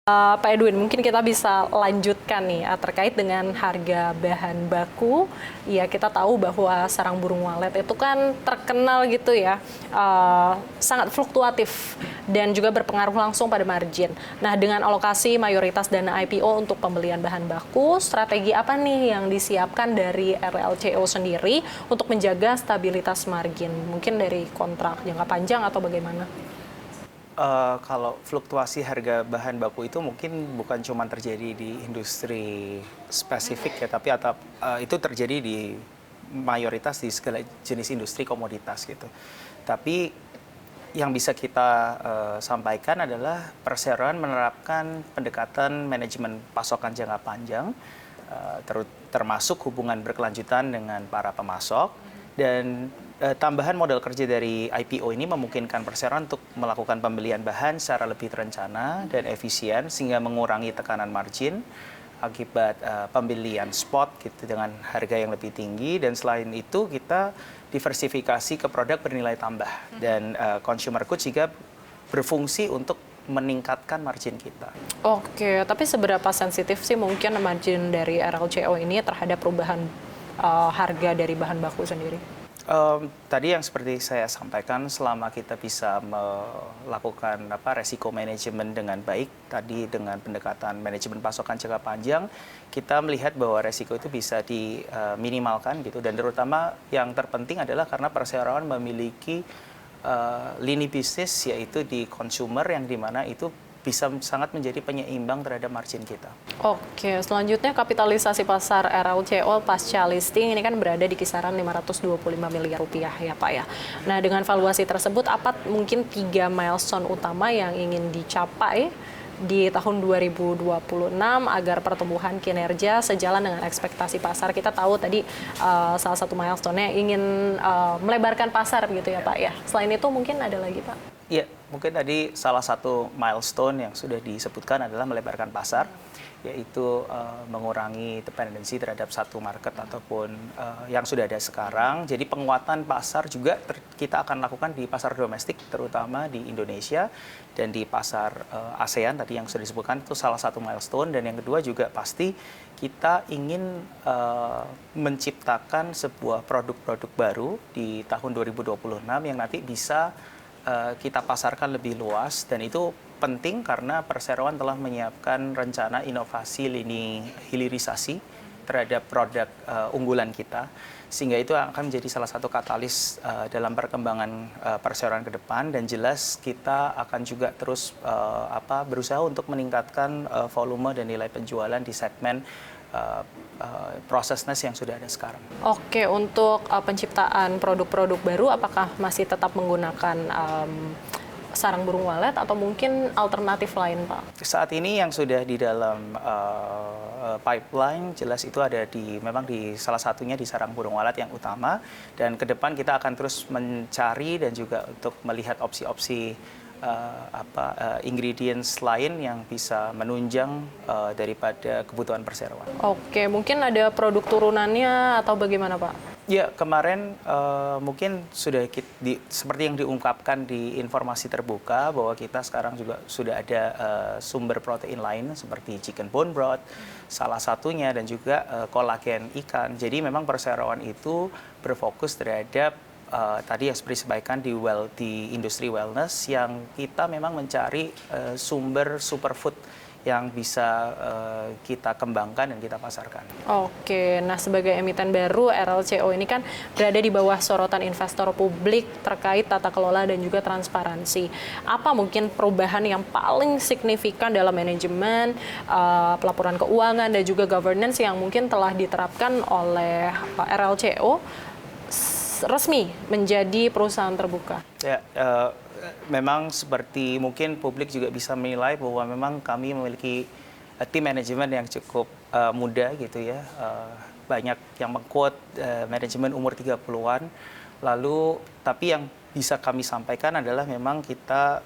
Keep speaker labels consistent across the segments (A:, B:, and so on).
A: Pak Edwin, mungkin kita bisa lanjutkan nih terkait dengan harga bahan baku. Ya, kita tahu bahwa sarang burung walet itu kan terkenal gitu ya, sangat fluktuatif dan juga berpengaruh langsung pada margin. Nah, dengan alokasi mayoritas dana IPO untuk pembelian bahan baku, strategi apa nih yang disiapkan dari RLCO sendiri untuk menjaga stabilitas margin? Mungkin dari kontrak jangka panjang atau bagaimana?
B: Kalau fluktuasi harga bahan baku itu mungkin bukan cuma terjadi di industri spesifik ya, tapi itu terjadi di mayoritas di segala jenis industri komoditas gitu. Tapi yang bisa kita sampaikan adalah perseroan menerapkan pendekatan manajemen pasokan jangka panjang, termasuk hubungan berkelanjutan dengan para pemasok, dan tambahan modal kerja dari IPO ini memungkinkan perseroan untuk melakukan pembelian bahan secara lebih terencana dan efisien sehingga mengurangi tekanan margin akibat pembelian spot gitu dengan harga yang lebih tinggi. Dan selain itu kita diversifikasi ke produk bernilai tambah dan consumer goods juga berfungsi untuk meningkatkan margin kita.
A: Oke, tapi seberapa sensitif sih mungkin margin dari RLCO ini terhadap perubahan harga dari bahan baku sendiri?
B: Tadi yang seperti saya sampaikan, selama kita bisa melakukan resiko manajemen dengan baik, tadi dengan pendekatan manajemen pasokan jangka panjang, kita melihat bahwa resiko itu bisa diminimalkan gitu. Dan terutama yang terpenting adalah karena perseroan memiliki lini bisnis yaitu di consumer yang dimana itu bisa sangat menjadi penyeimbang terhadap margin kita.
A: Oke, selanjutnya kapitalisasi pasar RLCO pasca listing ini kan berada di kisaran 525 miliar rupiah ya Pak ya. Nah, dengan valuasi tersebut apa mungkin 3 milestone utama yang ingin dicapai di tahun 2026 agar pertumbuhan kinerja sejalan dengan ekspektasi pasar? Kita tahu tadi salah satu milestone-nya ingin melebarkan pasar begitu ya Pak ya. Selain itu mungkin ada lagi Pak?
B: Iya, mungkin tadi salah satu milestone yang sudah disebutkan adalah melebarkan pasar, yaitu mengurangi dependensi terhadap satu market ataupun yang sudah ada sekarang. Jadi penguatan pasar juga kita akan lakukan di pasar domestik, terutama di Indonesia dan di pasar ASEAN tadi yang sudah disebutkan, itu salah satu milestone. Dan yang kedua juga pasti kita ingin menciptakan sebuah produk-produk baru di tahun 2026 yang nanti bisa kita pasarkan lebih luas, dan itu penting karena perseroan telah menyiapkan rencana inovasi lini hilirisasi terhadap produk unggulan kita, sehingga itu akan menjadi salah satu katalis dalam perkembangan perseroan ke depan. Dan jelas kita akan juga terus berusaha untuk meningkatkan volume dan nilai penjualan di segmen processness yang sudah ada sekarang.
A: Oke, untuk penciptaan produk-produk baru, apakah masih tetap menggunakan sarang burung walet atau mungkin alternatif lain, Pak?
B: Saat ini yang sudah di dalam pipeline jelas itu ada memang di salah satunya di sarang burung walet yang utama, dan ke depan kita akan terus mencari dan juga untuk melihat opsi-opsi ingredients lain yang bisa menunjang daripada kebutuhan perseroan.
A: Oke, mungkin ada produk turunannya atau bagaimana, Pak?
B: Ya, kemarin mungkin sudah seperti yang diungkapkan di informasi terbuka bahwa kita sekarang juga sudah ada sumber protein lain seperti chicken bone broth, salah satunya, dan juga kolagen ikan. Jadi memang perseroan itu berfokus terhadap tadi yang seperti disampaikan di industri wellness, yang kita memang mencari sumber superfood yang bisa kita kembangkan dan kita pasarkan.
A: Oke, nah sebagai emiten baru, RLCO ini kan berada di bawah sorotan investor publik terkait tata kelola dan juga transparansi. Apa mungkin perubahan yang paling signifikan dalam manajemen, pelaporan keuangan, dan juga governance yang mungkin telah diterapkan oleh RLCO resmi menjadi perusahaan terbuka?
B: Ya, memang seperti mungkin publik juga bisa menilai bahwa memang kami memiliki tim manajemen yang cukup muda gitu ya. Banyak yang meng-quote manajemen umur 30-an. Lalu tapi yang bisa kami sampaikan adalah memang kita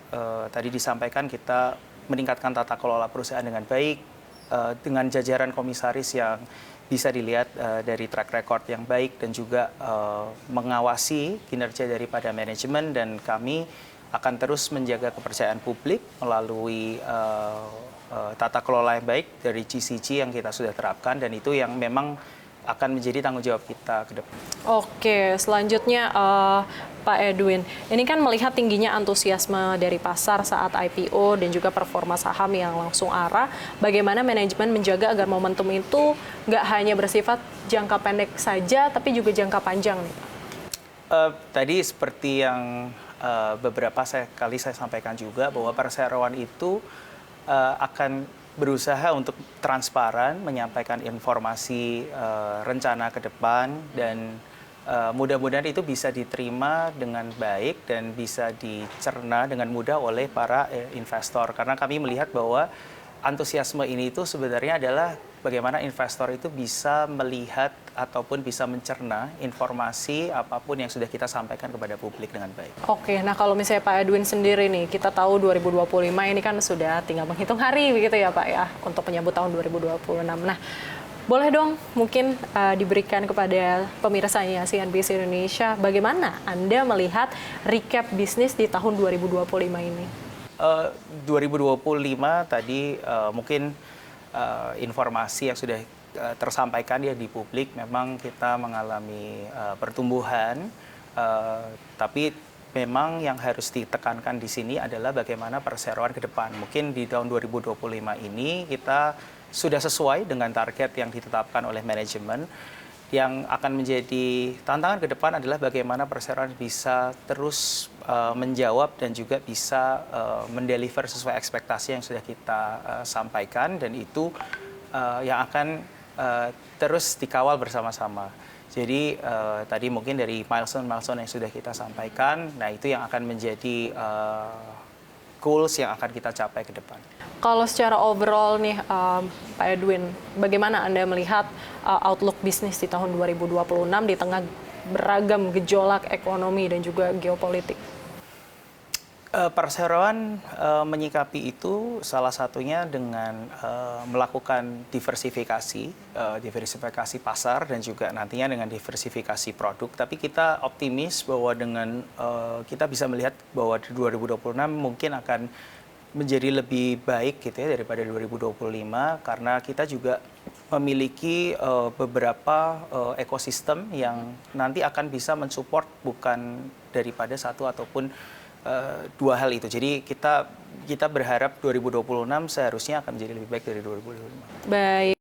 B: tadi disampaikan kita meningkatkan tata kelola perusahaan dengan baik, dengan jajaran komisaris yang bisa dilihat dari track record yang baik, dan juga mengawasi kinerja daripada manajemen. Dan kami akan terus menjaga kepercayaan publik melalui tata kelola yang baik dari GCG yang kita sudah terapkan, dan itu yang memang akan menjadi tanggung jawab kita ke depan.
A: Oke, selanjutnya Pak Edwin, ini kan melihat tingginya antusiasme dari pasar saat IPO dan juga performa saham yang langsung arah, bagaimana manajemen menjaga agar momentum itu nggak hanya bersifat jangka pendek saja, tapi juga jangka panjang nih, Pak?
B: Tadi seperti yang beberapa kali saya sampaikan juga, bahwa perseroan itu akan berusaha untuk transparan, menyampaikan informasi rencana ke depan, dan mudah-mudahan itu bisa diterima dengan baik dan bisa dicerna dengan mudah oleh para investor. Karena kami melihat bahwa antusiasme ini itu sebenarnya adalah bagaimana investor itu bisa melihat ataupun bisa mencerna informasi apapun yang sudah kita sampaikan kepada publik dengan baik.
A: Oke, nah kalau misalnya Pak Edwin sendiri nih, kita tahu 2025 ini kan sudah tinggal menghitung hari begitu ya Pak ya, untuk menyambut tahun 2026. Nah, boleh dong mungkin diberikan kepada pemirsanya CNBC Indonesia, bagaimana Anda melihat recap bisnis di tahun 2025 ini?
B: 2025 tadi mungkin informasi yang sudah tersampaikan ya di publik, memang kita mengalami pertumbuhan, tapi memang yang harus ditekankan di sini adalah bagaimana perseroan ke depan. Mungkin di tahun 2025 ini kita sudah sesuai dengan target yang ditetapkan oleh manajemen. Yang akan menjadi tantangan ke depan adalah bagaimana perseroan bisa terus menjawab dan juga bisa mendeliver sesuai ekspektasi yang sudah kita sampaikan, dan itu yang akan terus dikawal bersama-sama. Jadi tadi mungkin dari milestone-milestone yang sudah kita sampaikan, nah itu yang akan menjadi goals yang akan kita capai ke depan.
A: Kalau secara overall nih Pak Edwin, bagaimana Anda melihat outlook bisnis di tahun 2026 di tengah beragam gejolak ekonomi dan juga geopolitik?
B: Perseroan menyikapi itu salah satunya dengan melakukan diversifikasi pasar dan juga nantinya dengan diversifikasi produk. Tapi kita optimis bahwa dengan kita bisa melihat bahwa di 2026 mungkin akan menjadi lebih baik gitu ya daripada 2025, karena kita juga memiliki beberapa ekosistem yang nanti akan bisa mensupport bukan daripada satu ataupun dua hal itu. Jadi kita berharap 2026 seharusnya akan menjadi lebih baik dari 2025.
A: Baik.